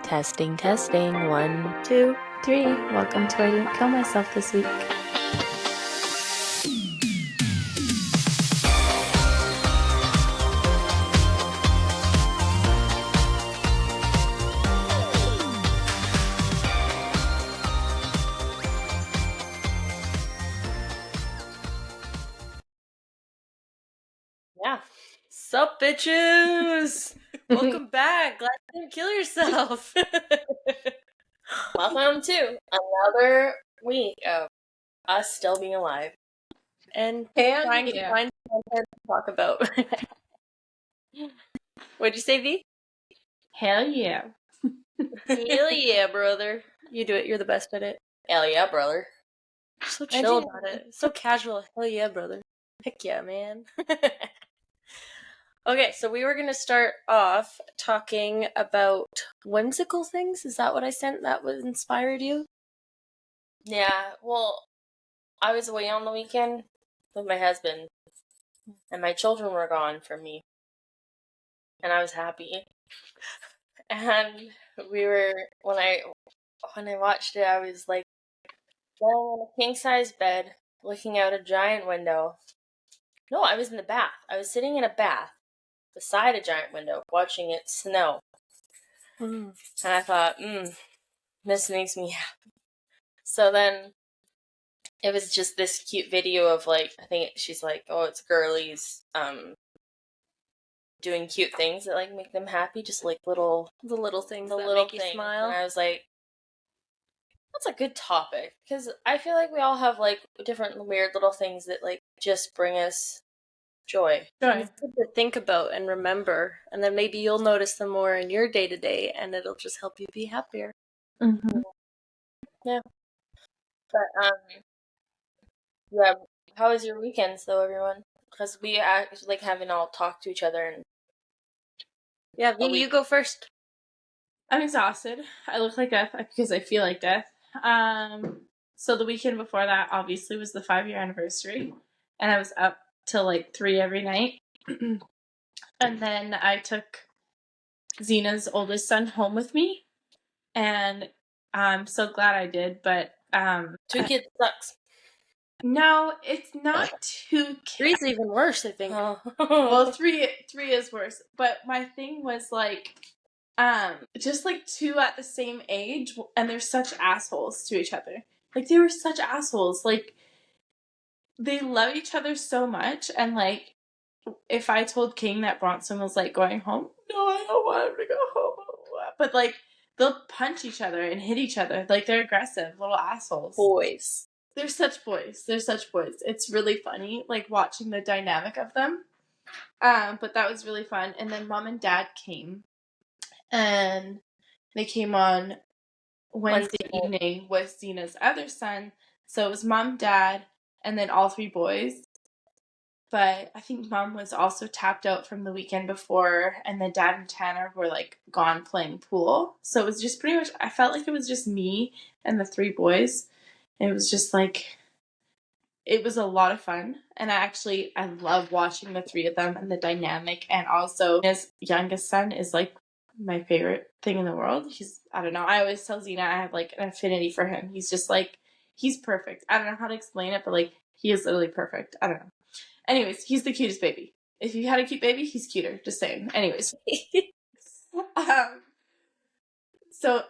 Testing, testing. 1, 2, 3. Welcome to I Didn't Kill Myself this week. Yeah. Sup, bitches? Welcome back. Glad you didn't kill yourself. Welcome to another week of us still being alive and trying to find content to talk about. What'd you say, V? Hell yeah. Hell yeah, brother. You do it. You're the best at it. Hell yeah, brother. So chill about it. So casual. Hell yeah, brother. Heck yeah, man. Okay, so we were going to start off talking about whimsical things. Is that what I sent that was inspired you? Yeah, well, I was away on the weekend with my husband, and my children were gone from me, and I was happy. And we were, when I watched it, I was like, laying in a king-size bed, looking out a giant window. No, I was in the bath. I was sitting in a bath beside a giant window, watching it snow. And I thought, this makes me happy. So then it was just this cute video of, like, I think she's like, oh, it's girlies doing cute things that, like, make them happy, just like the little things that make you smile. And I was like, that's a good topic, because I feel like we all have, like, different weird little things that, like, just bring us joy. It's good to think about and remember, and then maybe you'll notice them more in your day-to-day, and it'll just help you be happier. Mm-hmm. Yeah. But, yeah, how was your weekends, though, everyone? Because we actually, like, haven't all talked to each other. And yeah, V, you go first. I'm exhausted. I look like death because I feel like death. So the weekend before that, obviously, was the 5-year anniversary, and I was up till like 3 every night. And then I took Zena's oldest son home with me, and I'm so glad I did. But 2 kids sucks. No, it's not 2 kids. 3's even worse, I think. Well, 3 is worse. But my thing was like, just like 2 at the same age, and they're such assholes to each other. Like, they were such assholes. Like, they love each other so much, and like, if I told King that Bronson was like going home, no, I don't want him to go home. But like, they'll punch each other and hit each other. Like, they're aggressive little assholes. Boys. They're such boys. It's really funny, like, watching the dynamic of them. But that was really fun. And then Mom and Dad came. And they came on Wednesday evening with Zena's other son. So it was Mom, Dad, and then all 3 boys. But I think Mom was also tapped out from the weekend before, and then Dad and Tanner were, like, gone playing pool. So it was just pretty much, I felt like it was just me and the 3 boys. It was just like, it was a lot of fun, and I love watching the 3 of them and the dynamic, and also his youngest son is like my favorite thing in the world. I don't know, I always tell Zena I have like an affinity for him. He's just like, he's perfect. I don't know how to explain it, but like, he is literally perfect. I don't know. Anyways, he's the cutest baby. If you had a cute baby, he's cuter. Just saying. Anyways. So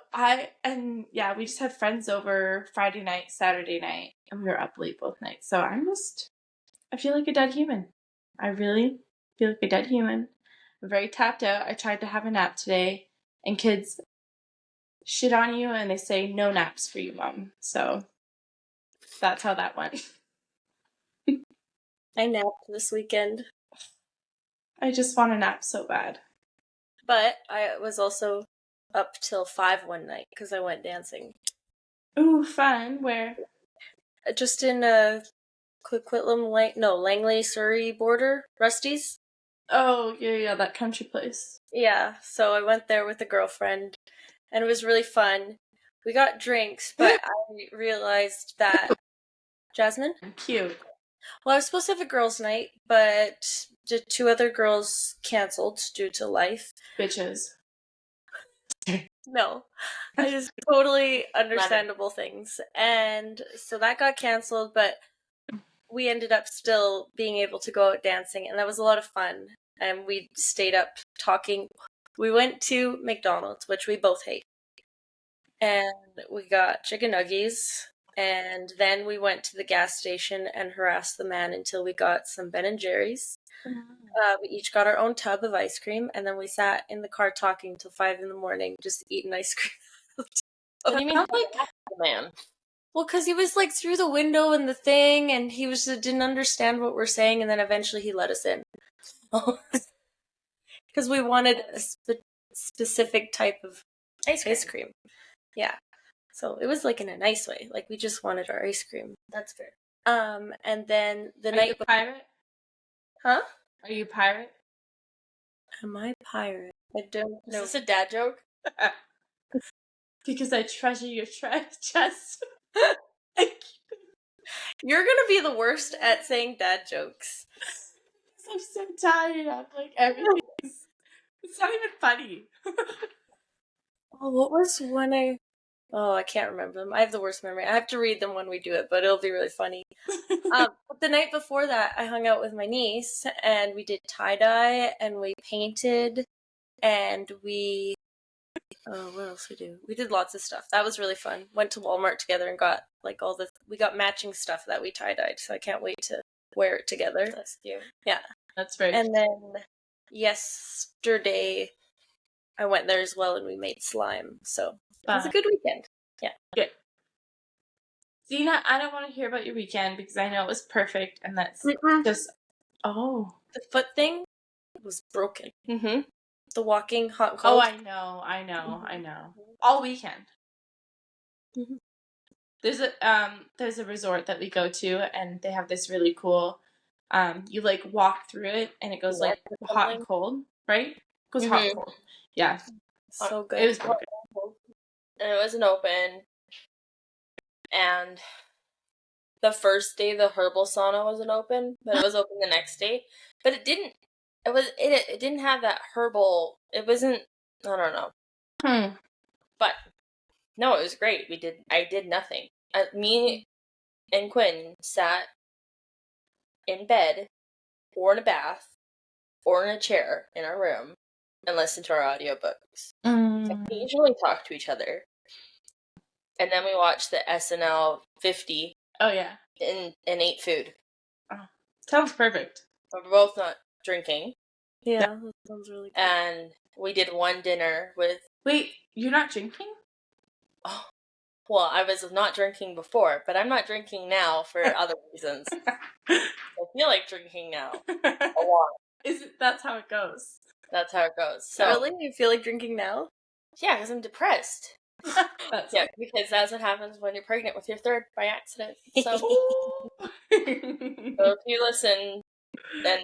we just had friends over Friday night, Saturday night, and we were up late both nights. So I feel like a dead human. I really feel like a dead human. I'm very tapped out. I tried to have a nap today, and kids shit on you and they say no naps for you, Mom. So that's how that went. I napped this weekend. I just want a nap so bad. But I was also up till 5 one night because I went dancing. Ooh, fun. Where? Just in Langley, Surrey border, Rusty's. Oh, yeah, that country place. Yeah, so I went there with a girlfriend, and it was really fun. We got drinks, but I realized that... Jasmine? Cute. Well, I was supposed to have a girls' night, but the 2 other girls canceled due to life. Bitches. No, I just totally understandable things. And so that got canceled, but we ended up still being able to go out dancing, and that was a lot of fun. And we stayed up talking. We went to McDonald's, which we both hate, and we got chicken nuggies. And then we went to the gas station and harassed the man until we got some Ben and Jerry's. We each got our own tub of ice cream, and then we sat in the car talking till 5 a.m, just eating ice cream. What do you mean? Sounds like Man. Well, because he was like through the window and the thing, and he was didn't understand what we're saying, and then eventually he let us in. Because we wanted a specific type of ice cream. Yeah. So it was like in a nice way. Like we just wanted our ice cream. That's fair. And then the Are night you a pirate? Huh? Are you a pirate? Am I a pirate? I don't Is know. this a dad joke? Because I treasure your chest. You're gonna be the worst at saying dad jokes. I'm so tired of like everything. It's not even funny. Oh, what was when I can't remember them. I have the worst memory. I have to read them when we do it, but it'll be really funny. But the night before that, I hung out with my niece, and we did tie-dye, and we painted, and we... what else we do? We did lots of stuff. That was really fun. Went to Walmart together and got like we got matching stuff that we tie-dyed, so I can't wait to wear it together. That's cute. Yeah. That's very And then yesterday, I went there as well, and we made slime, so it was a good weekend. good. Zena, I don't want to hear about your weekend because I know it was perfect and that's just The foot thing was broken. Mm-hmm. The walking hot and Oh, cold. I know. All weekend. Mhm. There's a resort that we go to and they have this really cool you like walk through it and it goes like hot and cold, right? It goes hot and cold. Yeah. So good. It was perfect. And it wasn't open. And the first day the herbal sauna wasn't open, but it was open the next day. But it didn't. It didn't have that herbal. It wasn't. I don't know. But no, it was great. I did nothing. Me and Quinn sat in bed, or in a bath, or in a chair in our room, and listened to our audiobooks. Occasionally talked to each other. And then we watched the SNL 50 Oh yeah. and ate food. Sounds perfect. We're both not drinking. Yeah, that sounds really good. And we did one dinner with... Wait, you're not drinking? Oh, well, I was not drinking before, but I'm not drinking now for other reasons. I feel like drinking now. A lot. That's how it goes. That's how it goes. So, Really? You feel like drinking now? yeah, because I'm depressed. That's Yeah, because that's what happens when you're pregnant with your third by accident. So, so if you listen, then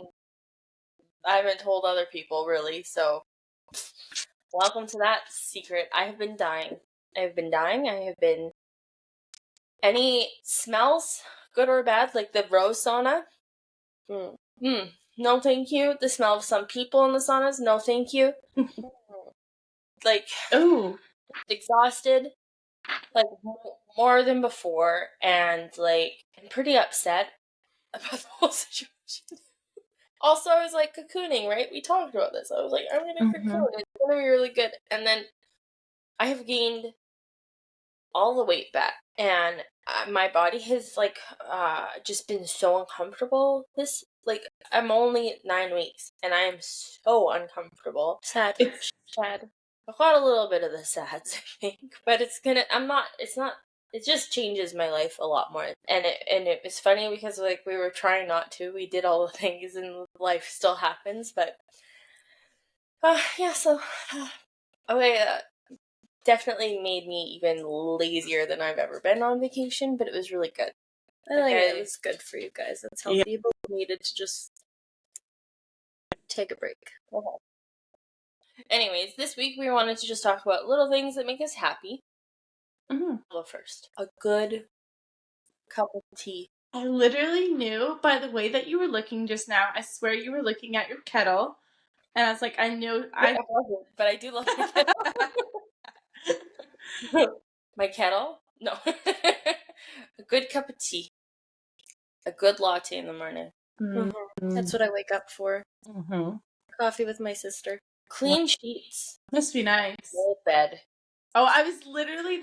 I haven't told other people, really, so welcome to that secret. I have been dying. I have been... Any smells, good or bad, like the rose sauna? No thank you. The smell of some people in the saunas? No thank you. Like, Ooh. exhausted, like, more than before, and, like, I'm pretty upset about the whole situation. Also, I was, like, cocooning, right? We talked about this. I was like, I'm gonna cocoon. It's gonna be really good. And then I have gained all the weight back. And my body has, like, just been so uncomfortable. I'm only 9 weeks, and I am so uncomfortable. Sad. It's sad. I've got a little bit of the sads, I think, but it just changes my life a lot more. And it was funny because, like, we were trying not to. We did all the things, and life still happens, but, yeah, so, definitely made me even lazier than I've ever been on vacation, but it was really good. I think it was good for you guys. It's healthy. You both needed to just take a break. Anyways, this week we wanted to just talk about little things that make us happy. I'll go first. A good cup of tea. I literally knew by the way that you were looking just now. I swear you were looking at your kettle. And I was like, I knew I wasn't, but I do love it. My kettle? No. A good cup of tea. A good latte in the morning. That's what I wake up for. Mm-hmm. Coffee with my sister. Clean sheets. Must be nice. Full bed. Oh, that is literally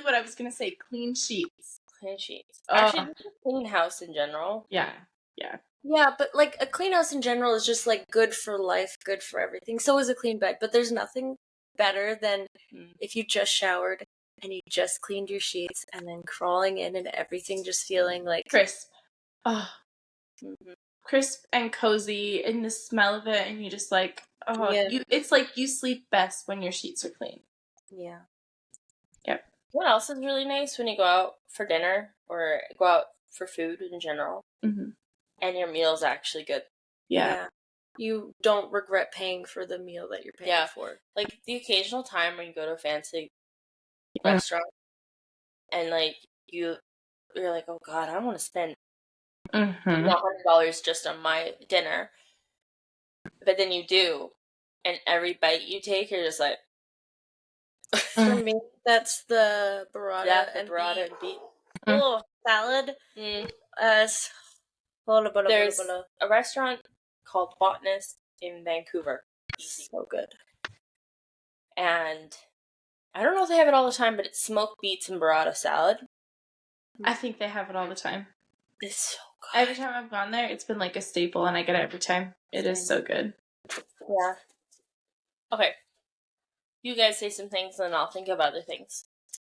what I was gonna say. Clean sheets. Clean sheets. Oh. Actually, just a clean house in general. Yeah. Yeah, but like a clean house in general is just like good for life, good for everything. So is a clean bed, but there's nothing better than if you just showered and you just cleaned your sheets and then crawling in and everything just feeling like Crisp. Oh, Mhm. crisp and cozy, and the smell of it, and you just like, oh, Yeah. it's like you sleep best when your sheets are clean. yeah. What else is really nice when you go out for dinner or go out for food in general Mm-hmm. and your meal's actually good? Yeah. You don't regret paying for the meal that you're paying Yeah. for. Like the occasional time when you go to a fancy Yeah. restaurant and like you're like, oh god, I don't want to spend Mm-hmm. $100 just on my dinner. But then you do, and every bite you take, you're just like, For me, that's the burrata yeah, the and burrata beef. and beef. Oh, salad. Mm. There's There's a restaurant called Botanist in Vancouver, BC. so good. And I don't know if they have it all the time, but it's smoked beets and burrata salad. I think they have it all the time. It's so good. Every time I've gone there, it's been like a staple, and I get it every time. It is so good. Yeah. Okay. You guys say some things, and then I'll think of other things.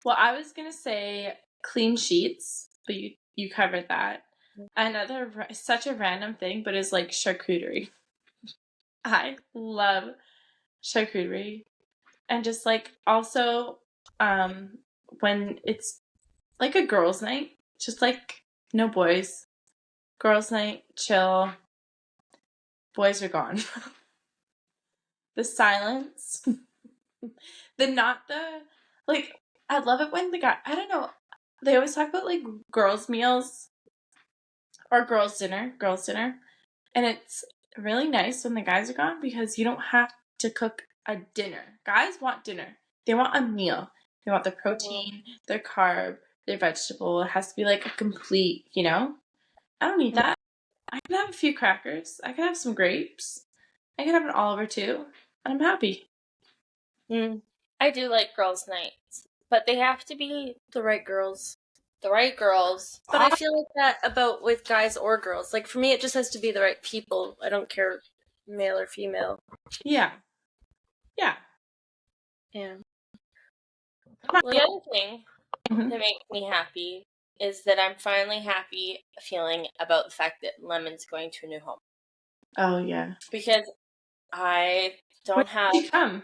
Well, I was gonna say clean sheets, but you covered that. Another such a random thing, but is like charcuterie. I love charcuterie, and just like also when it's like a girls' night, just like no boys, girls' night, chill. Boys are gone. The silence, like I love it when the guy, I don't know, they always talk about like girls' meals or girls' dinner, and it's really nice when the guys are gone because you don't have to cook a dinner. Guys want dinner. They want a meal. They want their protein, their carb, their vegetable. It has to be like a complete, I don't need that. I can have a few crackers. I can have some grapes. I can have an olive or two, and I'm happy. I do like girls' nights, but they have to be The right girls. the right girls. But I feel like that about with guys or girls. Like for me, it just has to be the right people. I don't care male or female. Yeah. Yeah. Yeah. The other thing Mhm. that makes me happy is that I'm finally happy feeling about the fact that Lemon's going to a new home. Oh, yeah. Because I don't When have... does she come?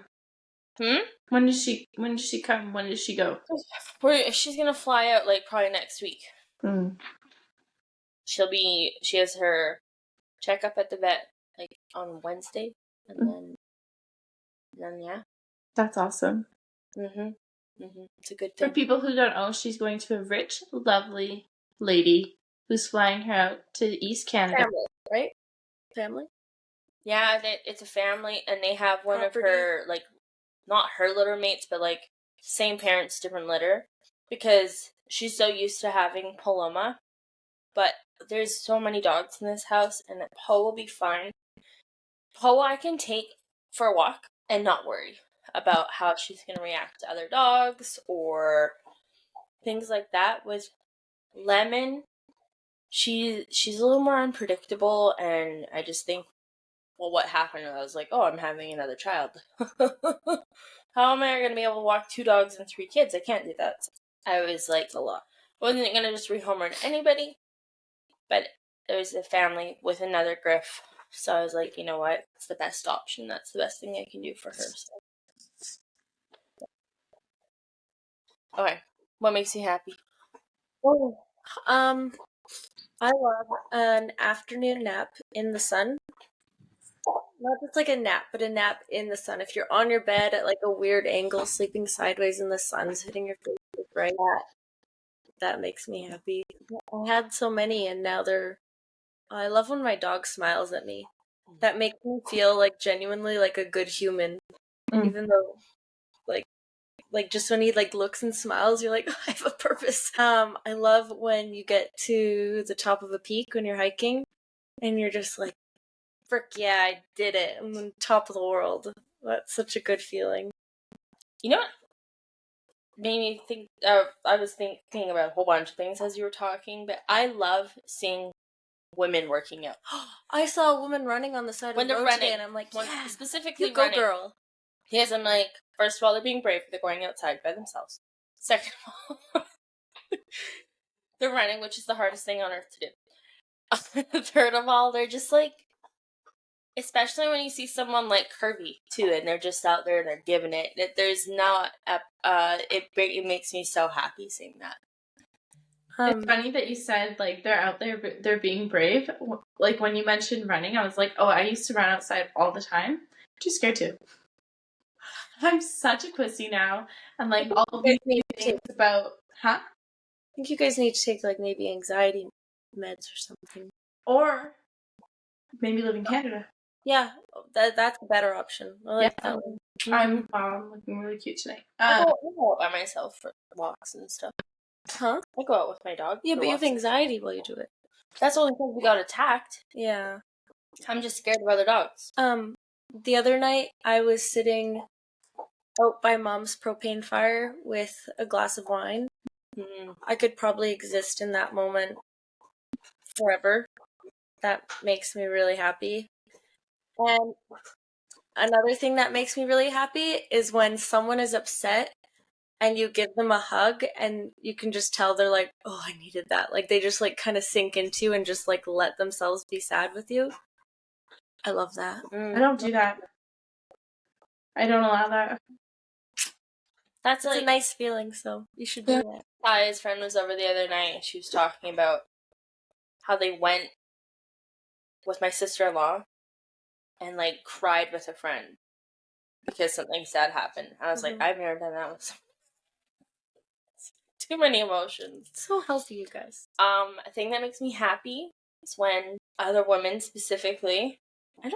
Hmm? When does she come? When does she go? She's gonna fly out like probably next week. Mm. She has her checkup at the vet like on Wednesday, and then yeah. That's awesome. It's a good For thing. people who don't know, she's going to a rich, lovely lady who's flying her out to East Canada. Family, right? Family? Yeah, it's a family, and they have one Property. of her, like, not her litter mates, but like same parents, different litter, because she's so used to having Paloma. But there's so many dogs in this house, and that Poe will be fine. Poe I can take for a walk and not worry about how she's going to react to other dogs or things like that. With Lemon, she's a little more unpredictable, and I just think, well, what happened? I was like, oh, I'm having another child. How am I going to be able to walk 2 dogs and 3 kids? I can't do that. I was like, a lot. Wasn't going to just rehome her to anybody, but there was a family with another Griff. So I was like, you know what? It's the best option. That's the best thing I can do for her. So. Okay. What makes you happy? Oh, I love an afternoon nap in the sun. Not just like a nap, but a nap in the sun. If you're on your bed at like a weird angle, sleeping sideways and the sun's hitting your face right, that makes me happy. I had so many and now I love when my dog smiles at me. That makes me feel like genuinely like a good human. Mm. Even though like like just when he like looks and smiles, you're like, I have a purpose. I love when you get to the top of a peak when you're hiking and you're just like, frick yeah, I did it. I'm on top of the world. That's such a good feeling. You know what made me think? I was thinking about a whole bunch of things as you were talking, but I love seeing women working out. I saw a woman running on the side When of the they're road today, running, and I'm like, yeah, specifically you go, running. girl. Yes, I'm like, first of all, they're being brave. They're going outside by themselves. Second of all, they're running, which is the hardest thing on earth to do. Third of all, they're just like, especially when you see someone like curvy too, and they're just out there and they're giving it. There's not it makes me so happy seeing that. It's funny that you said like they're out there, but they're being brave. Like when you mentioned running, I was like, oh, I used to run outside all the time. Too scared to. I'm such a pussy now, and like all these things about, huh? I think you guys need to take like maybe anxiety meds or something. Or maybe live in Canada. Yeah, that's a better option. I like that one. I'm looking really cute tonight. I go out by myself for walks and stuff. Huh? I go out with my dog. Yeah, for but you have walks. anxiety while you do it. That's only because we got attacked. Yeah. I'm just scared of other dogs. The other night I was sitting out by Mom's propane fire with a glass of wine. I could probably exist in that moment forever. That makes me really happy. And another thing that makes me really happy is when someone is upset and you give them a hug and you can just tell they're like, oh, I needed that. Like they just like kind of sink into you and just like let themselves be sad with you. I love that. I don't do that. I don't allow that. That's like a nice feeling, so you should do that. Ty's friend was over the other night and she was talking about how they went with my sister-in-law and like cried with a friend because something sad happened. I was like, I've never done that with someone. Too many emotions. It's so healthy, you guys. A thing that makes me happy is when other women specifically, I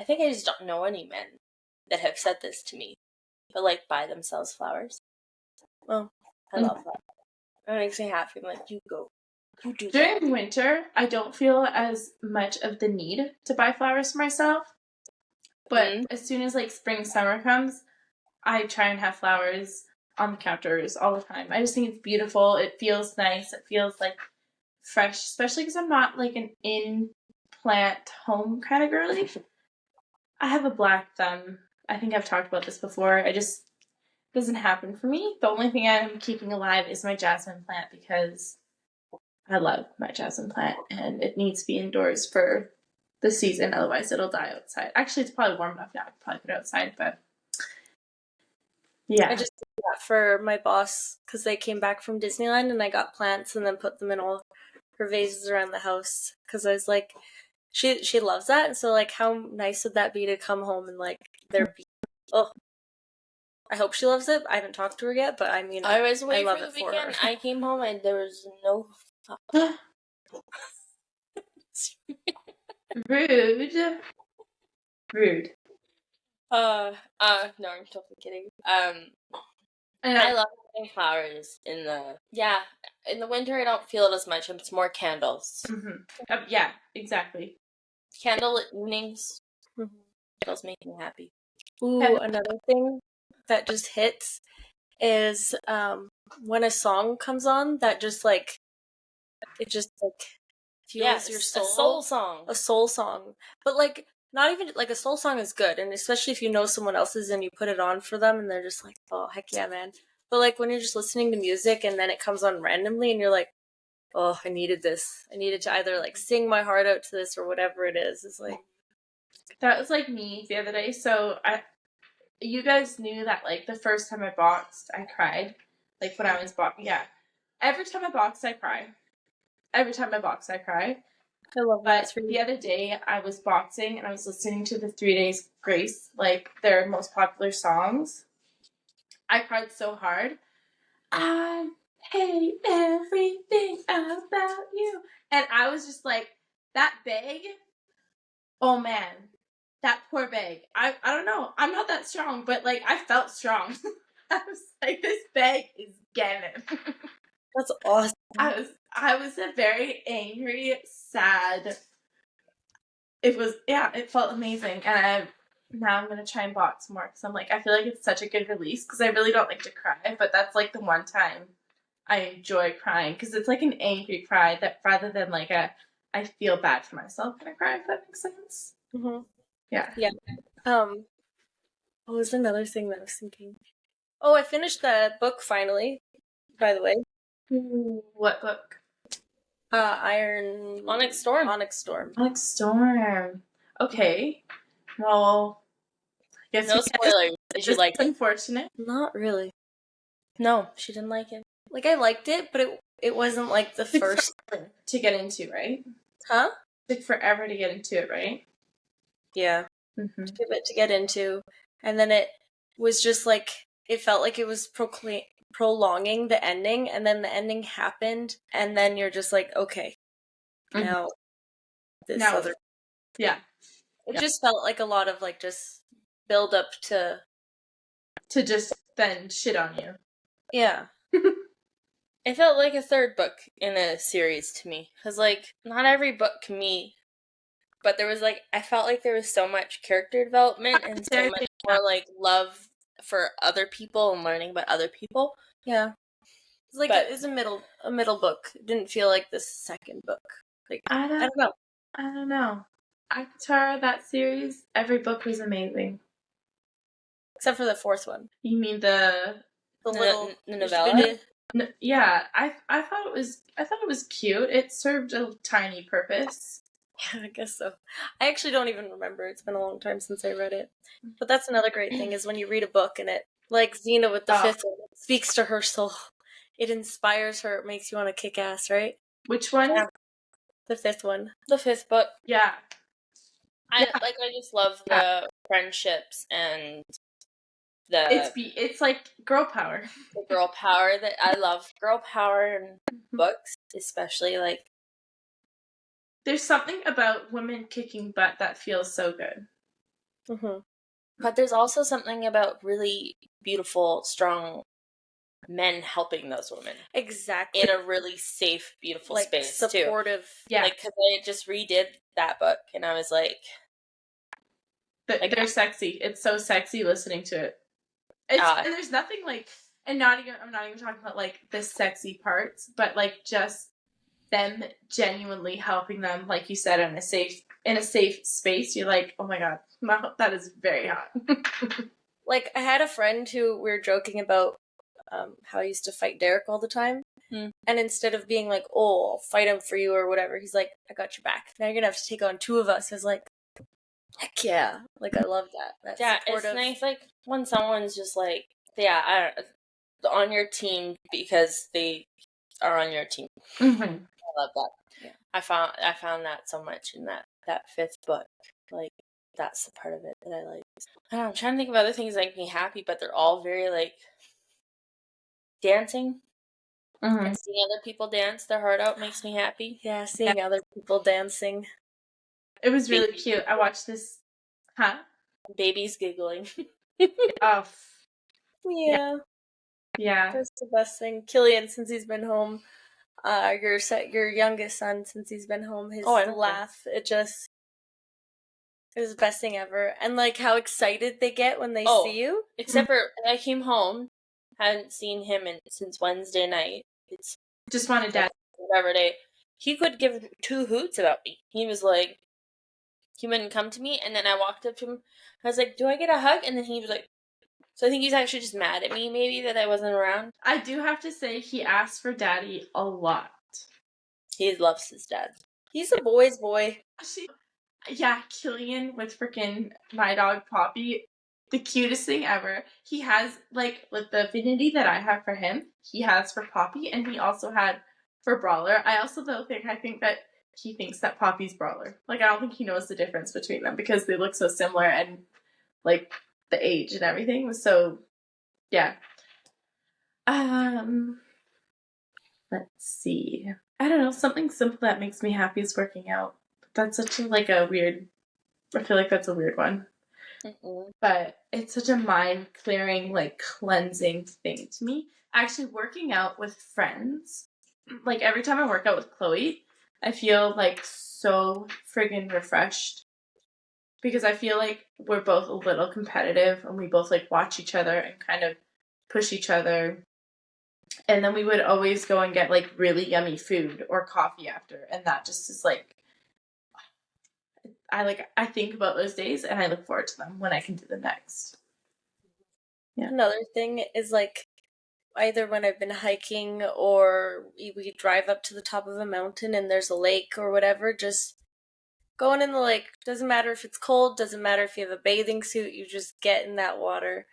think I just don't know any men that have said this to me, but like buy themselves flowers. Oh, I love that. It makes me happy. I'm like, you go. You do that. During winter, I don't feel as much of the need to buy flowers for myself. But as soon as like spring, summer comes, I try and have flowers on the counters all the time. I just think it's beautiful. It feels nice. It feels like fresh, especially because I'm not like an in-plant home kind of girly. I have a black thumb. I think I've talked about this before. It just doesn't happen for me. The only thing I'm keeping alive is my jasmine plant because I love my jasmine plant and it needs to be indoors for the season. Otherwise, it'll die outside. Actually, it's probably warm enough now. I could probably put it outside, but yeah. I just did that for my boss because they came back from Disneyland and I got plants and then put them in all her vases around the house because I was like, she loves that, and so like, how nice would that be to come home and like there be. Oh, I hope she loves it. I haven't talked to her yet, but I mean, I was away love for the it for weekend. her. I came home and there was no. Rude. No, I'm totally kidding. I love having flowers in the winter. I don't feel it as much. It's more candles. Yeah, exactly. Candlelit evenings. Candles make me happy. Ooh, another thing that just hits is when a song comes on that just like it just like fuels your soul. A soul song. A soul song. But like not even like a soul song is good, and especially if you know someone else's and you put it on for them and they're just like, oh heck yeah, man. But like when you're just listening to music and then it comes on randomly and you're like, oh, I needed this. I needed to either like sing my heart out to this or whatever it is. It's like that was like me the other day. So you guys knew that like the first time I boxed, I cried. Like when I was boxing, yeah. Every time I box, I cry. Every time I box, I cry. I love that. But the other day, I was boxing and I was listening to the 3 Days Grace, like their most popular songs. I cried so hard. I hate everything about you. And I was just like, that bag, oh man, that poor bag. I don't know. I'm not that strong, but like I felt strong. I was like, this bag is getting. That's awesome. I was a very angry, sad. It felt amazing, and now I'm gonna try and box more because I'm like, I feel like it's such a good release because I really don't like to cry, but that's like the one time I enjoy crying because it's like an angry cry that rather than like I feel bad for myself when I cry, if that makes sense. Mm-hmm. Yeah. Yeah. What was another thing that I was thinking? Oh, I finished the book finally, by the way. Ooh, what book? Onyx Storm. Onyx Storm. Okay. Well, I guess No spoilers. Did you like it? Unfortunate. Not really. No, she didn't like it. Like, I liked it, but it wasn't like the first. To get into, right? Huh? It took forever to get into it, right? Yeah. Mm-hmm. Took a bit to get into. And then it was just like, it felt like it was prolonging the ending, and then the ending happened, and then you're just like, okay, now this other. Yeah. It just felt like a lot of like just build up to just then shit on you. Yeah. It felt like a third book in a series to me. Because, like, not every book can be. But there was, like, I felt like there was so much character development and so much more, like, love for other people and learning about other people. Yeah. It's like But- it was a middle book. It didn't feel like the second book. Like I I don't know. Avatar, that series, every book was amazing. Except for the fourth one. You mean the little the novella? yeah, I thought it was cute. It served a tiny purpose. Yeah, I guess so. I actually don't even remember. It's been a long time since I read it. But that's another great thing is when you read a book and it, like Xena with the fifth one, it speaks to her soul. It inspires her. It makes you want to kick ass, right? Which one? Yeah. The fifth one. The fifth book. Yeah. I just love the friendships and the it's like girl power. the girl power that I love. Girl power in books, especially like There's something about women kicking butt that feels so good. Mm-hmm. but there's also something about really beautiful, strong men helping those women Exactly. in a really safe, beautiful like space supportive. too. Yeah. Like, because I just redid that book and I was like, They're sexy. It's so sexy listening to it. And there's nothing like, I'm not even talking about like the sexy parts, but like just them genuinely helping them, like you said, in a safe space. You're like, oh my god, that is very hot. Like, I had a friend who we were joking about how I used to fight Derek all the time. Hmm. And instead of being like, oh, I'll fight him for you or whatever, he's like, I got your back. Now you're going to have to take on two of us. I was like, heck yeah. Like, I love that. That's yeah, supportive. it's nice like when someone's just like, on your team because they are on your team. Mm-hmm. I love that. Yeah. I found that so much in that fifth book. Like, that's the part of it that I like. I don't know, I'm trying to think of other things that make me happy, but they're all very like dancing Mm-hmm. and seeing other people dance their heart out makes me happy. Yeah, seeing other people dancing. It was really cute. I watched this. Huh? Babies giggling. Oh. Yeah. Yeah. That's the best thing. Killian, since he's been home, your youngest son, since he's been home, his laugh, it was the best thing ever. And like how excited they get when they see you. Except for I came home, hadn't seen him since Wednesday night. It's just wanted dad. Whatever day. He could give two hoots about me. He was like, he wouldn't come to me, and then I walked up to him. I was like, do I get a hug? And then he was like, so I think he's actually just mad at me, maybe, that I wasn't around. I do have to say, he asked for daddy a lot. He loves his dad. He's a boy's boy. Yeah, Killian with freaking my dog Poppy, the cutest thing ever. He has, like, with the affinity that I have for him, he has for Poppy, and he also had for Brawler. I also, though, I think that he thinks that Poppy's Brawler. Like, I don't think he knows the difference between them, because they look so similar, and, like, the age and everything was so, yeah. Let's see. I don't know, something simple that makes me happy is working out. That's such a weird, I feel like that's a weird one. But it's such a mind-clearing, like, cleansing thing to me. Actually, working out with friends, like, every time I work out with Chloe, I feel, like, so friggin' refreshed. Because I feel like we're both a little competitive, and we both, like, watch each other and kind of push each other. And then we would always go and get, like, really yummy food or coffee after, and that just is, like, I think about those days, and I look forward to them when I can do them next. Yeah. Another thing is, like, either when I've been hiking or we drive up to the top of a mountain and there's a lake or whatever, just going in the lake. Doesn't matter if it's cold, doesn't matter if you have a bathing suit, you just get in that water,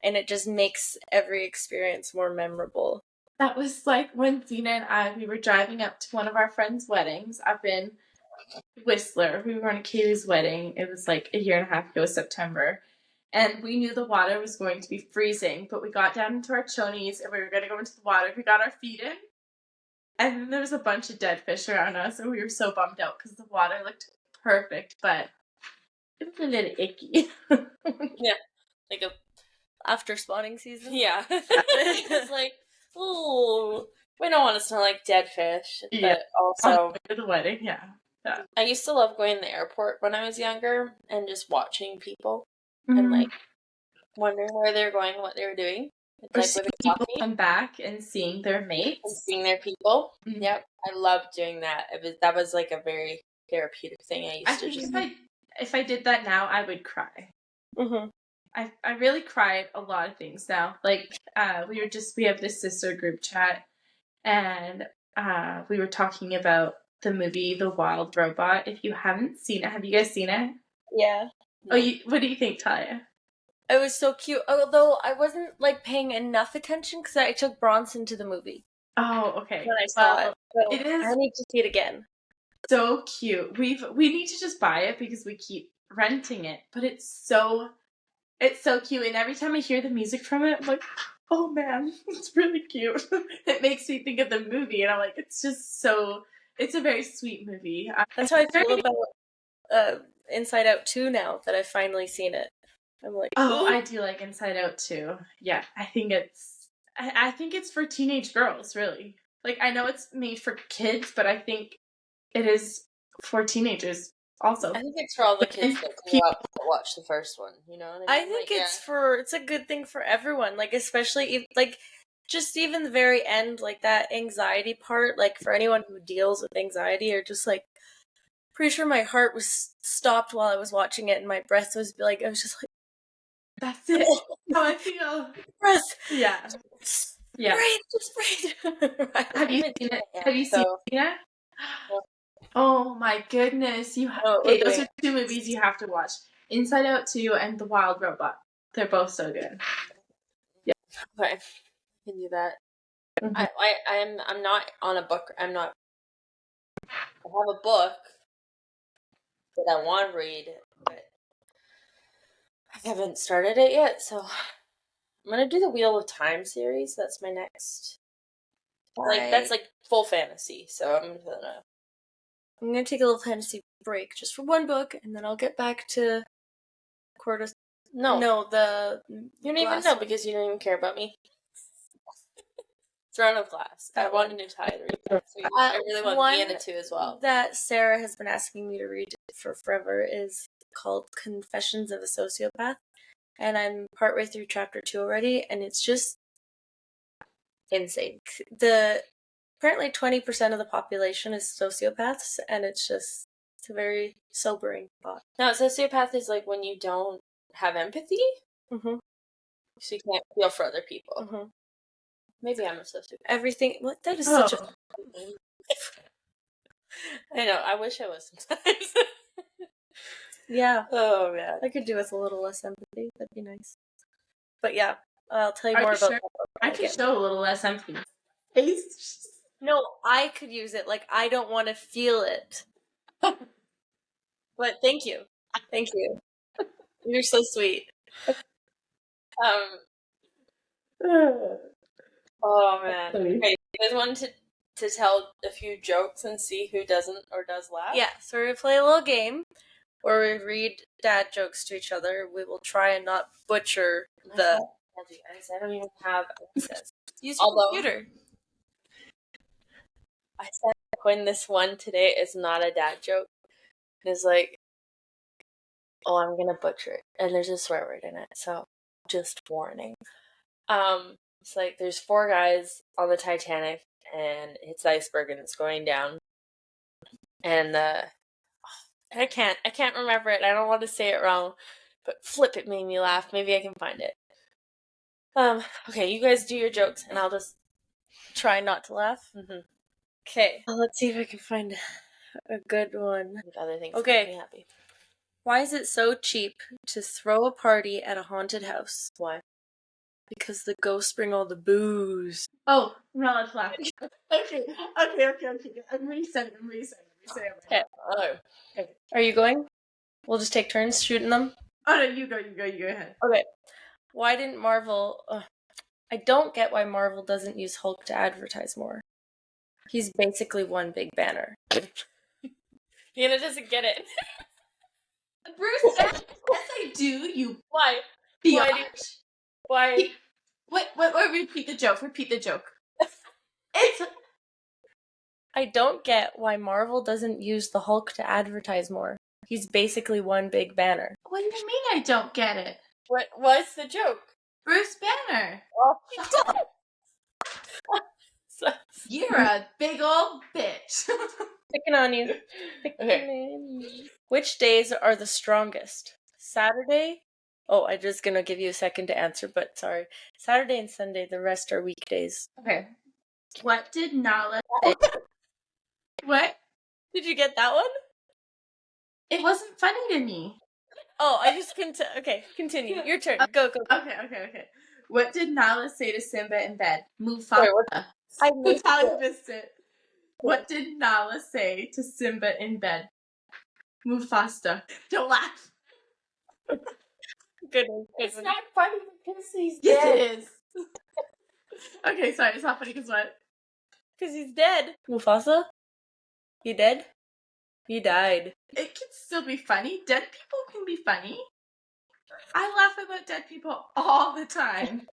and it just makes every experience more memorable. That was like when Zena and we were driving up to one of our friends' weddings up in Whistler. We were going to Kaylee's wedding. It was like a year and a half ago, September. And we knew the water was going to be freezing, but we got down into our chonies and we were going to go into the water. We got our feet in, and then there was a bunch of dead fish around us, and we were so bummed out because the water looked perfect, but it was a little icky. Yeah, like after spawning season. Yeah. It's like, ooh, we don't want to smell like dead fish. Yeah. But also, For the wedding, yeah. I used to love going to the airport when I was younger and just watching people and, like, wondering where they were going, what they were doing. It's Or like seeing with a people coffee come back and seeing their and mates. seeing their people. Mhm. Yep, I loved doing that. That was like a very therapeutic thing I I used to think just. if I did that now, I would cry. Mm-hmm. I really cry at a lot of things now. Like, we have this sister group chat, and we were talking about the movie The Wild Robot. If you haven't seen it, have you guys seen it? Yeah. Oh, what do you think, Talia? It was so cute. Although I wasn't, like, paying enough attention because I took Bronson to the movie Oh, okay. when I saw it. So it is I need to see it again. so cute. We need to just buy it because we keep renting it, but it's so cute. And every time I hear the music from it, I'm like, oh man, it's really cute. It makes me think of the movie, and I'm like, it's a very sweet movie. That's how I feel about Inside Out 2 now that I've finally seen it. I'm like, Oh, ooh. I do like Inside Out too. Yeah, I think it's for teenage girls, really. Like, I know it's made for kids, but I think it is for teenagers also. I think it's for all the kids that grew up to watch the first one. You know what I mean? I think it's a good thing for everyone. Like, especially if, like, just even the very end, like that anxiety part. Like, for anyone who deals with anxiety, or just like, pretty sure my heart was stopped while I was watching it, and my breath was like, I was just like, that's it. How I feel. Breath. Yeah. Yeah. Just breathe. Have you seen it? Have you seen it? Oh my goodness! Those are two movies you have to watch: Inside Out 2 and The Wild Robot. They're both so good. Yeah. Okay, I can do that. Mm-hmm. I'm not on a book. I have a book that I want to read, but I haven't started it yet. So I'm gonna do the Wheel of Time series. That's my next. That's like full fantasy. So I'm gonna take a little fantasy break just for one book, and then I'll get back to Quartus. No, you don't even know because you don't even care about me. Throne of Glass. I wanted to tie the read. I really want Vienna too as well. That Sarah has been asking me to read for forever is called Confessions of a Sociopath, and I'm partway through chapter 2 already, and it's just insane. Apparently 20% of the population is sociopaths, and it's a very sobering thought. Now, a sociopath is like when you don't have empathy, mm-hmm. so you can't feel for other people. Mm-hmm. Maybe I'm a sociopath. Everything. What? That is such a. I know. I wish I was sometimes. Yeah. Oh man. I could do with a little less empathy. That'd be nice. But yeah, I'll tell you more about that. I could show a little less empathy. No, I could use it. Like, I don't want to feel it. But thank you. Thank you. You're so sweet. Oh man. Okay, you guys wanted to tell a few jokes and see who doesn't or does laugh? Yeah, so we're gonna play a little game where we read dad jokes to each other. We will try and not butcher the. I don't even have access. Use your computer. I sent Quinn this one today. It's not a dad joke. It's like, oh, I'm gonna butcher it, and there's a swear word in it. So, just warning. It's like there's 4 guys on the Titanic, and it's the iceberg, and it's going down. And I can't remember it. I don't want to say it wrong, but flip, it made me laugh. Maybe I can find it. Okay, you guys do your jokes, and I'll just try not to laugh. Okay, let's see if I can find a good one. With other things that make me happy. Why is it so cheap to throw a party at a haunted house? Why? Because the ghosts bring all the booze. Oh, I'm not allowed to laugh. Okay. I'm resetting. Okay. Are you going? We'll just take turns shooting them. Oh no, you go ahead. Okay. Why didn't Marvel... I don't get why Marvel doesn't use Hulk to advertise more. He's basically one big banner. Hannah doesn't get it. Bruce, yes I do, you... Why? biatch. Why? Wait, repeat the joke. It's... I don't get why Marvel doesn't use the Hulk to advertise more. He's basically one big banner. What do you mean I don't get it? What's the joke? Bruce Banner. You're a big old bitch. Picking on you. Okay. Which days are the strongest? Saturday? Oh, I'm just gonna give you a second to answer, but sorry. Saturday and Sunday, the rest are weekdays. Okay. What did Nala say? What? Did you get that one? It wasn't funny to me. Oh, I just couldn't. Okay, continue. Your turn. Go. Okay. What did Nala say to Simba in bed? Mufasa. Sorry, I missed it. What did Nala say to Simba in bed? Mufasa. Don't laugh. Goodness. It's not funny because he's Yes, dead. it is. Okay, sorry, it's not funny because what? Because he's dead. Mufasa? He dead? He died. It can still be funny. Dead people can be funny. I laugh about dead people all the time.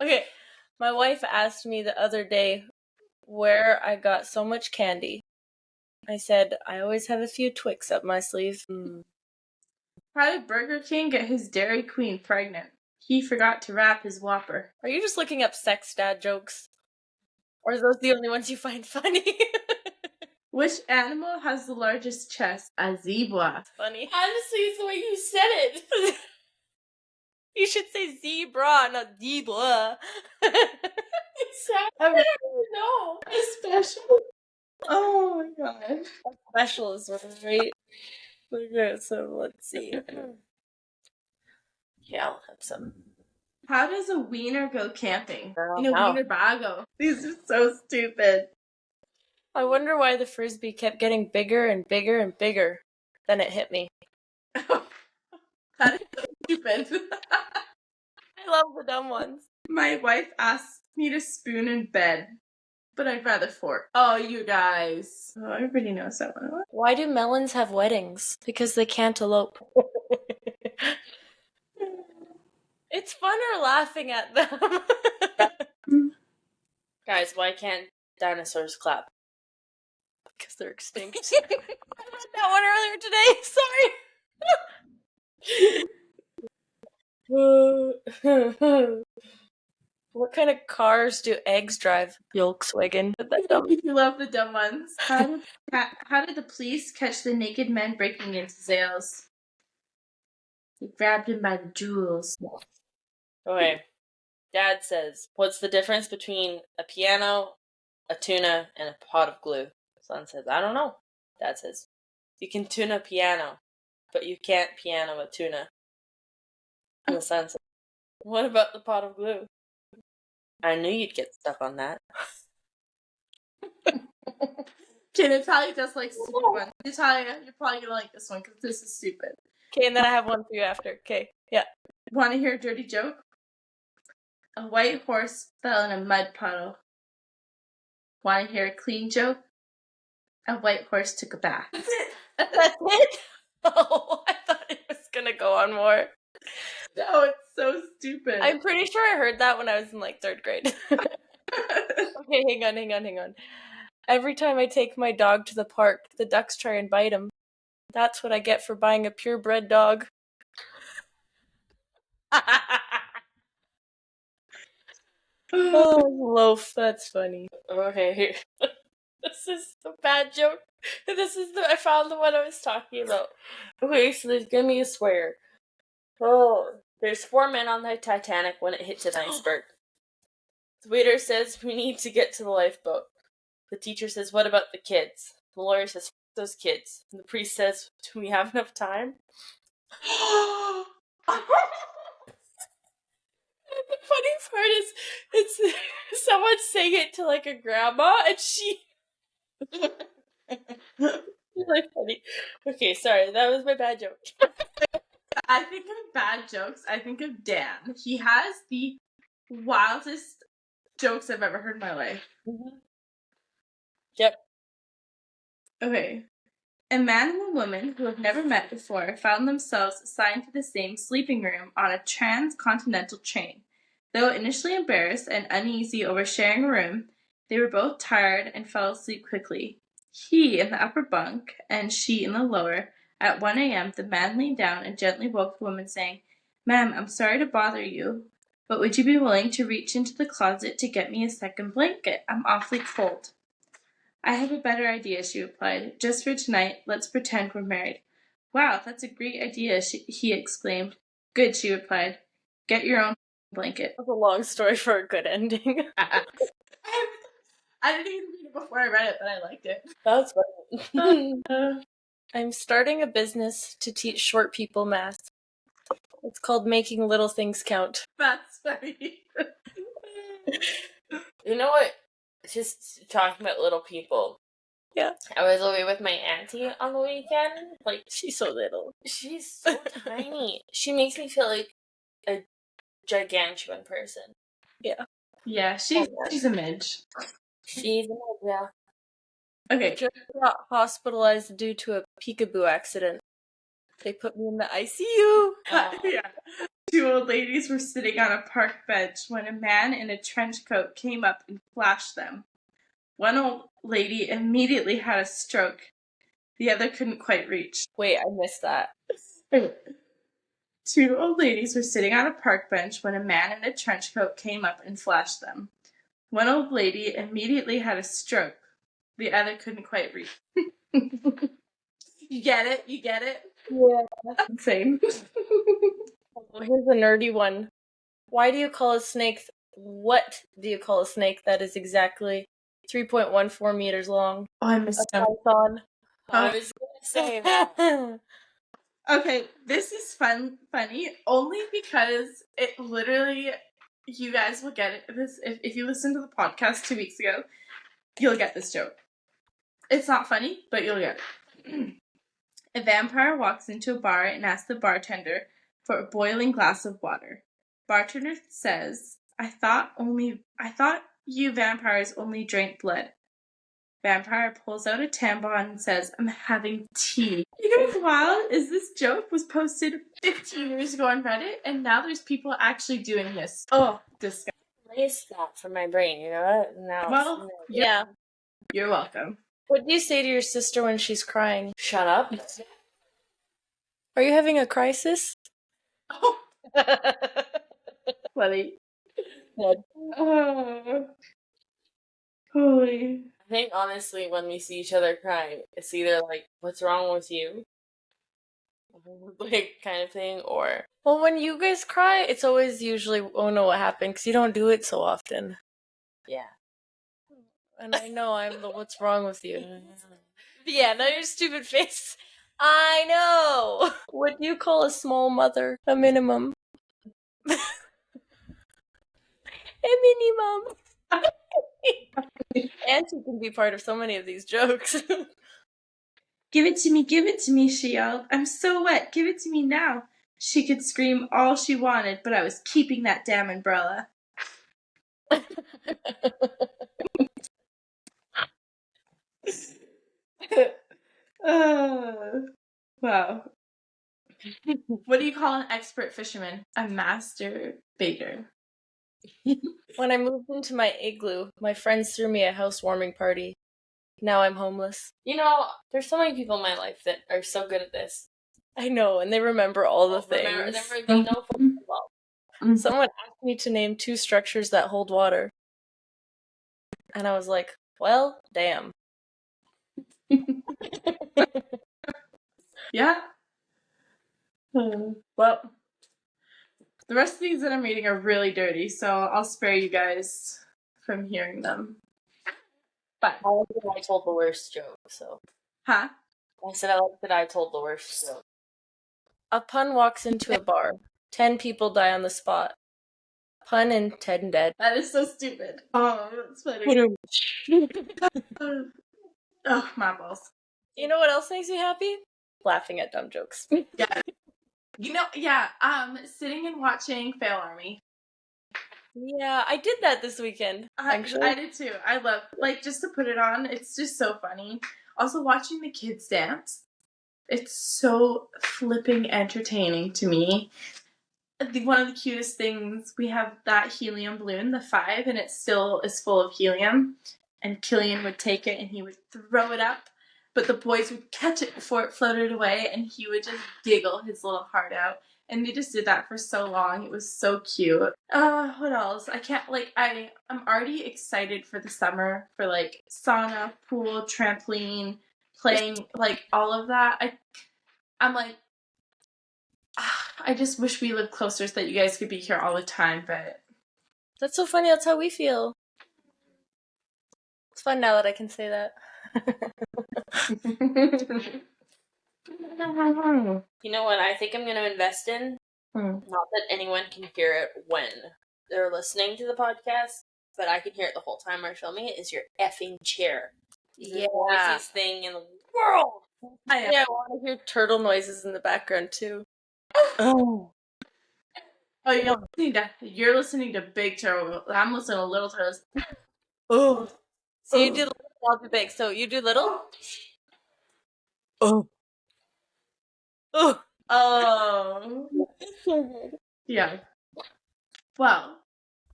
Okay, my wife asked me the other day where I got so much candy. I said, I always have a few Twix up my sleeve. How did Burger King get his Dairy Queen pregnant? He forgot to wrap his Whopper. Are you just looking up sex dad jokes? Or are those the only ones you find funny? Which animal has the largest chest? A zebra. Funny. Honestly, it's the way you said it. You should say zebra, not zebra. Exactly. No. Special. Oh my god. Special is right. Okay, so let's see. Yeah, I'll have some. How does a wiener go camping? Girl, In a how? wiener bago. These are so stupid. I wonder why the frisbee kept getting bigger and bigger and bigger. Then it hit me. That is so stupid. I love the dumb ones. My wife asked me to spoon in bed, but I'd rather fork. Oh, you guys. Oh, everybody knows that one. Why do melons have weddings? Because they can't elope. It's funner laughing at them. Guys, why can't dinosaurs clap? Because they're extinct. I read that one earlier today. Sorry. What kind of cars do eggs drive? Volkswagen. You love the dumb ones. How did the police catch the naked men breaking into Zales? They grabbed him by the jewels. Okay. Dad says, what's the difference between a piano, a tuna, and a pot of glue? Son says, I don't know. Dad says, you can tune a piano, but you can't piano a tuna. And the son says, what about the pot of glue? I knew you'd get stuck on that. Okay, Natalia does like stupid ones. Natalia, you're probably gonna like this one because this is stupid. Okay, and then I have one for you after. Okay, yeah. Want to hear a dirty joke? A white horse fell in a mud puddle. Want to hear a clean joke? A white horse took a bath. That's it? Oh, I thought it was gonna go on more. No, it's so stupid. I'm pretty sure I heard that when I was in like 3rd grade. Okay, hang on. Every time I take my dog to the park, the ducks try and bite him. That's what I get for buying a purebred dog. Oh, loaf, that's funny. Okay, here. This is the bad joke. I found the one I was talking about. Okay, so there's gonna be a swear. Oh, there's 4 men on the Titanic when it hits an iceberg. The waiter says, we need to get to the lifeboat. The teacher says, what about the kids? The lawyer says, F those kids. And the priest says, do we have enough time? The funny part is, it's someone saying it to like a grandma, and she. Really funny. Okay, sorry, that was my bad joke. I think of bad jokes. I think of Dan. He has the wildest jokes I've ever heard in my life. Yep. Okay. A man and a woman who have never met before found themselves assigned to the same sleeping room on a transcontinental train. Though initially embarrassed and uneasy over sharing a room, they were both tired and fell asleep quickly. He in the upper bunk, and she in the lower. At 1 a.m., the man leaned down and gently woke the woman, saying, "Ma'am, I'm sorry to bother you, but would you be willing to reach into the closet to get me a second blanket? I'm awfully cold." "I have a better idea," she replied. "Just for tonight, let's pretend we're married." "Wow, that's a great idea," he exclaimed. "Good," she replied. "Get your own blanket." That's a long story for a good ending. I didn't even read it before I read it, but I liked it. That's funny. I'm starting a business to teach short people math. It's called Making Little Things Count. That's funny. You know what? Just talking about little people. Yeah. I was away with my auntie on the weekend. Like, She's so little. she's so tiny. She makes me feel like a gigantuan person. Yeah, she's a midge. She's yeah. Okay. Just got hospitalized due to a peekaboo accident. They put me in the ICU. Yeah. 2 old ladies were sitting on a park bench when a man in a trench coat came up and flashed them. One old lady immediately had a stroke. The other couldn't quite reach. Wait, I missed that. 2 old ladies were sitting on a park bench when a man in a trench coat came up and flashed them. One old lady immediately had a stroke. The other couldn't quite reach. You get it? You get it? Yeah. Same. Here's a nerdy one. What do you call a snake that is exactly 3.14 meters long? Oh, I missed A them. python. I was gonna say that. Okay, this is funny only because it literally, you guys will get it. If you listen to the podcast 2 weeks ago, you'll get this joke. It's not funny, but you'll get it. A vampire walks into a bar and asks the bartender for a boiling glass of water. Bartender says, I thought you vampires only drank blood." Vampire pulls out a tampon and says, "I'm having tea." You know what's wild is this joke was posted 15 years ago on Reddit, and now there's people actually doing this. Oh, disgusting. Erase that from my brain, you know what? Now Well, Yeah. you're welcome. What do you say to your sister when she's crying? shut up. Are you having a crisis? Oh, funny. Ned. Oh, holy. I think honestly, when we see each other crying, it's either like, "What's wrong with you?" like kind of thing, or Well, when you guys cry, it's always usually, oh no, what happened? Because you don't do it so often. yeah. And I know I'm the what's wrong with you. Yeah, now your stupid face. I know. What do you call a small mother? A minimum. A minimum. Auntie can be part of so many of these jokes. Give it to me, she yelled. "I'm so wet, give it to me now." She could scream all she wanted, but I was keeping that damn umbrella. Wow. What do you call an expert fisherman? A master baiter. When I moved into my igloo, my friends threw me a housewarming party. Now I'm homeless. You know, there's so many people in my life that are so good at this. I know, and they remember all the things. Remember, they know football. Someone asked me to name 2 structures that hold water. And I was like, well, damn. Yeah. Well, the rest of these that I'm reading are really dirty, so I'll spare you guys from hearing them. But, I told the worst joke, so. huh? I said I like that I told the worst joke. A pun walks into a bar. 10 people die on the spot. Pun and 10 dead. That is so stupid. Oh, that's funny. Oh, my balls. You know what else makes me happy? Laughing at dumb jokes. Yeah. You know, yeah, sitting and watching Fail Army. Yeah, I did that this weekend. I did too. I love, like, just to put it on, it's just so funny. Also, watching the kids dance, it's so flipping entertaining to me. One of the cutest things, we have that helium balloon, the 5, and it still is full of helium. And Killian would take it and he would throw it up, but the boys would catch it before it floated away, and he would just giggle his little heart out. And they just did that for so long. It was so cute. What else? I can't, like, I'm already excited for the summer, for, like, sauna, pool, trampoline, playing, like, all of that. I'm like, I just wish we lived closer so that you guys could be here all the time, but... That's so funny, that's how we feel. It's fun now that I can say that. You know what I think I'm going to invest in? Not that anyone can hear it when they're listening to the podcast, but I can hear it the whole time we're filming it, is your effing chair. Yeah. The noisiest thing in the world. Yeah, I want to hear turtle noises in the background too. Oh, you're listening to Big Turtle. I'm listening to Little Turtles. Oh. So you do little, I'll do big. So you do little? Oh. Oh. Oh. Yeah. Well,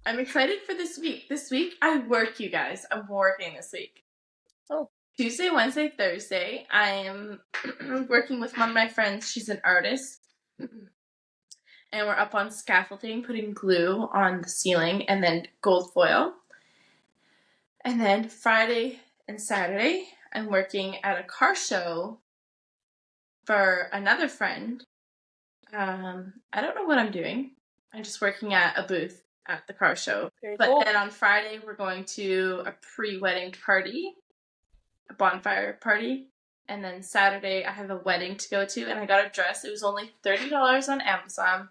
I'm excited for this week. This week, I work, you guys. I'm working this week. Oh. Tuesday, Wednesday, Thursday, I am working with one of my friends. She's an artist. And we're up on scaffolding, putting glue on the ceiling, and then gold foil. And then Friday and Saturday, I'm working at a car show for another friend. I don't know what I'm doing. I'm just working at a booth at the car show. Very But cool. then on Friday, we're going to a pre-wedding party, a bonfire party. And then Saturday, I have a wedding to go to, and I got a dress. It was only $30 on Amazon.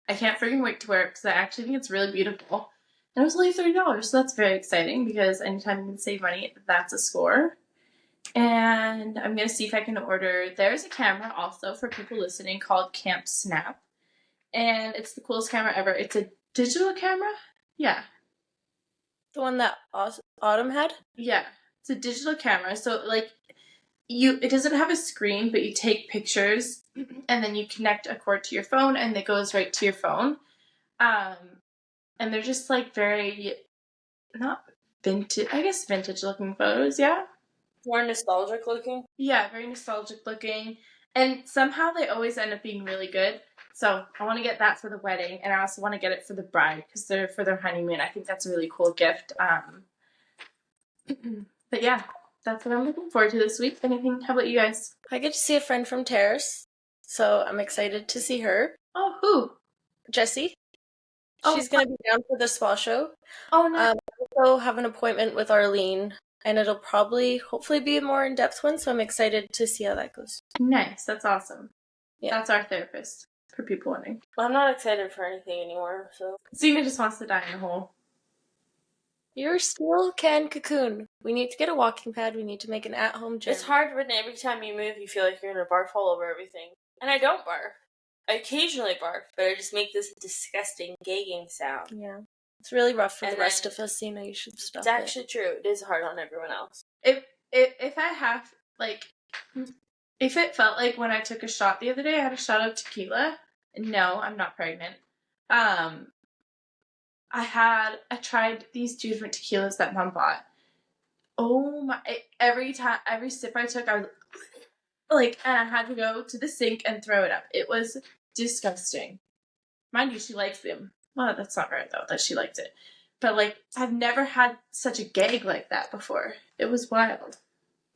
I can't freaking wait to wear it because I actually think it's really beautiful. And it was only $30, so that's very exciting because anytime you can save money, that's a score. And I'm going to see if I can order. There's a camera also for people listening called Camp Snap. And it's the coolest camera ever. It's a digital camera? Yeah. The one that Autumn had? Yeah. It's a digital camera. So, like, it doesn't have a screen, but you take pictures and then you connect a cord to your phone and it goes right to your phone. And they're just, like, very, not vintage, I guess vintage looking photos, yeah? More nostalgic looking? Yeah, very nostalgic looking. And somehow they always end up being really good. So I want to get that for the wedding, and I also want to get it for the bride because they're for their honeymoon. I think that's a really cool gift. But yeah, that's what I'm looking forward to this week. Anything? How about you guys? I get to see a friend from Terrace, so I'm excited to see her. Oh, who? Jessie. Oh, She's going to be down for the spa show. Oh, no. I also have an appointment with Arlene, and it'll probably, hopefully, be a more in-depth one, so I'm excited to see how that goes. Nice. That's awesome. Yeah. That's our therapist, for people wondering. Well, I'm not excited for anything anymore, so. Zena just wants to die in a hole. You're still can cocoon. We need to get a walking pad. We need to make an at-home gym. It's hard when every time you move, you feel like you're going to barf all over everything. And I don't barf. I occasionally barf, but I just make this disgusting gagging sound. Yeah. It's really rough for And the rest then- of us, Zena. You should stop It's actually true. It is hard on everyone else. If I have, like, If it felt like when I took a shot the other day, I had a shot of tequila. No, I'm not pregnant. I tried these 2 different tequilas that Mom bought. Oh my! Every sip I took, I was like, and I had to go to the sink and throw it up. It was disgusting. Mind you, she likes them. Well, that's not right though that she liked it. But like, I've never had such a gag like that before. It was wild.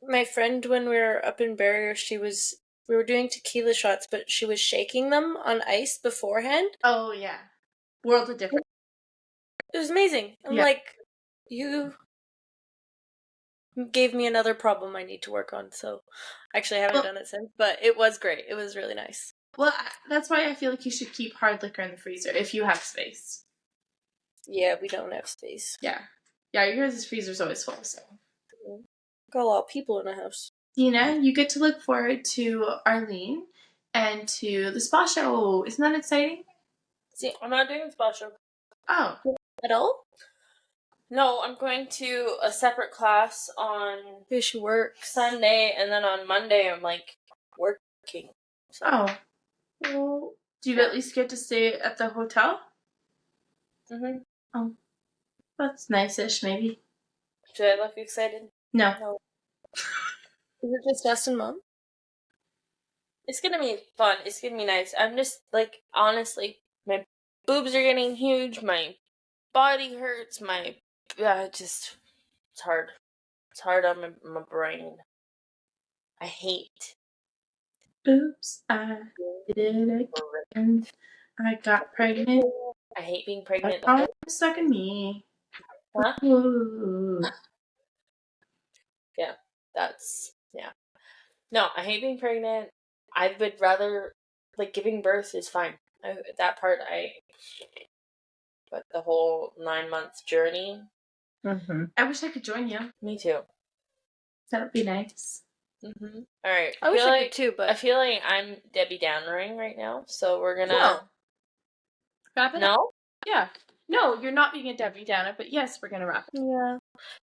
My friend, when we were up in Barrier, we were doing tequila shots, but she was shaking them on ice beforehand. Oh yeah, world of difference. It was amazing. I'm like, you gave me another problem I need to work on. So, actually, I haven't done it since, but it was great. It was really nice. Well, that's why I feel like you should keep hard liquor in the freezer if you have space. Yeah, we don't have space. Yeah, yours' freezer's always full, so. Got a lot of people in the house. Nina, you get to look forward to Arlene and to the spa show. Isn't that exciting? See, I'm not doing the spa show. Oh. At all? No, I'm going to a separate class on Fish Work Sunday, and then on Monday I'm like working. So. Oh. Well, do you at least get to stay at the hotel? Mhm. Oh. That's nice-ish, maybe. Should I look excited? No. Is it just us and Mom? It's gonna be fun. It's gonna be nice. I'm just, like, honestly, my boobs are getting huge, my body hurts, it's hard. It's hard on my brain. I hate. Oops, I did it again. I got pregnant. I hate being pregnant. Oh, sucking me. Huh? Ooh. Yeah, yeah. No, I hate being pregnant. I would rather, like, giving birth is fine. That part, but the whole 9-month journey. Mm-hmm. I wish I could join you. Me too. That would be nice. Mm-hmm. All right. I wish I could too, but I feel like I'm Debbie Downering right now, so we're gonna. Whoa. Wrap it up. No? Yeah. No, you're not being a Debbie Downer, but yes, we're gonna wrap it. yeah.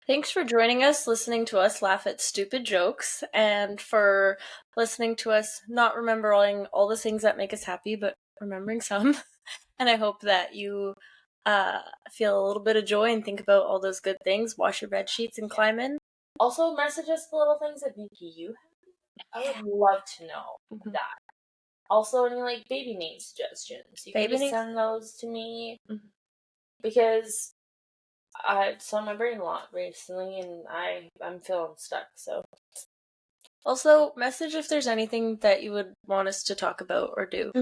Thanks for joining us, listening to us laugh at stupid jokes, and for listening to us not remembering all the things that make us happy, but remembering some. And I hope that you feel a little bit of joy and think about all those good things. Wash your bed sheets and climb in. Also, message us the little things that make you happy. I would love to know that. Also, any like baby name suggestions, you can just send those to me because it's on my brain a lot recently, and I'm feeling stuck. So, also message if there's anything that you would want us to talk about or do.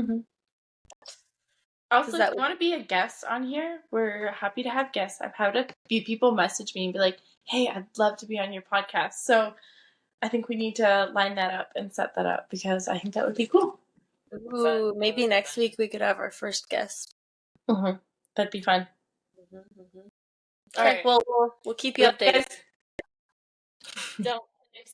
Also, if you want to be a guest on here, we're happy to have guests. I've had a few people message me and be like, "Hey, I'd love to be on your podcast." So, I think we need to line that up and set that up because I think that would be cool. Ooh, maybe next week we could have our first guest. That'd be fun. All right, well, we'll keep you updated. Don't